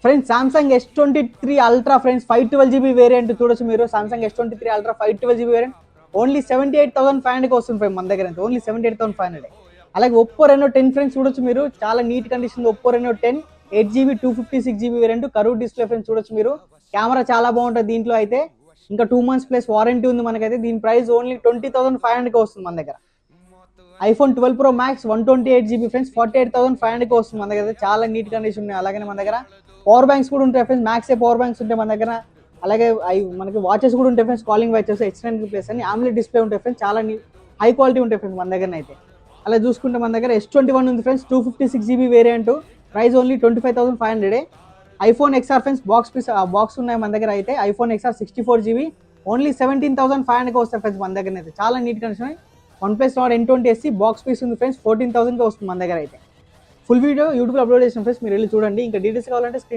Friends Samsung S23 ultra friends 512GB variant చూడొచ్చు మీరు. Samsung S23 ultra 512GB variant only 78,500 వస్తుంది friend మన దగ్గర. ఓన్లీ 78,500. అలాగే ఒప్పో రెనో 10 ఫ్రెండ్స్ చూడొచ్చు మీరు. చాలా neat condition Oppo Reno 10 8GB 256GB variant curve display friends చూడొచ్చు మీరు. కెమెరా చాలా బాగుంటుంది దీంట్లో అయితే. ఇంకా 2 months ప్లస్ వారంటీ ఉంది మనకైతే. దీని ప్రైస్ ఓన్లీ 20,500 వస్తుంది మన దగ్గర. IPhone 12 Pro Max 128GB friends 48,500 వస్తుంది మన దగ్గర. చాలా నీట్ కండిషన్ ఉన్నాయి. అలాగే మన దగ్గర పవర్ బ్యాంక్స్ కూడా ఉంటాయి ఫ్రెండ్స్. మ్యాక్సే పవర్ బ్యాంక్స్ ఉంటాయి మన దగ్గర. అలాగే మనకి వాచెస్ కూడా ఉంటాయి friends. Calling watches H9 plus అని AMOLED డిస్ప్లే ఉంటాయి ఫ్రెండ్స్. చాలా హై క్వాలిటీ ఉంటాయి ఫ్రెండ్స్ మన దగ్గర అయితే. అలా చూసుకుంటే మన దగ్గర S21 ఉంది friends 256GB variant price only 25,500. IPhone XR friends box ఉన్నాయి మన దగ్గర అయితే. ఐఫోన్ XR 64GB ఓన్లీ 17,500 వస్తాయి ఫ్రెండ్స్ మన దగ్గర అయితే. చాలా neat condition. OnePlus Nord N20 box piece ఉంది ఫ్రెండ్స్ 14,000 వస్తుంది మన దగ్గర అయితే. ఫుల్ వీడియో యూట్యూబ్లో అప్లోడ్ చేసిన ఫ్రెండ్స్ మీరు వెళ్ళి చూడండి. ఇంకా డీటెయిల్స్ కావాలంటే స్క్రీన్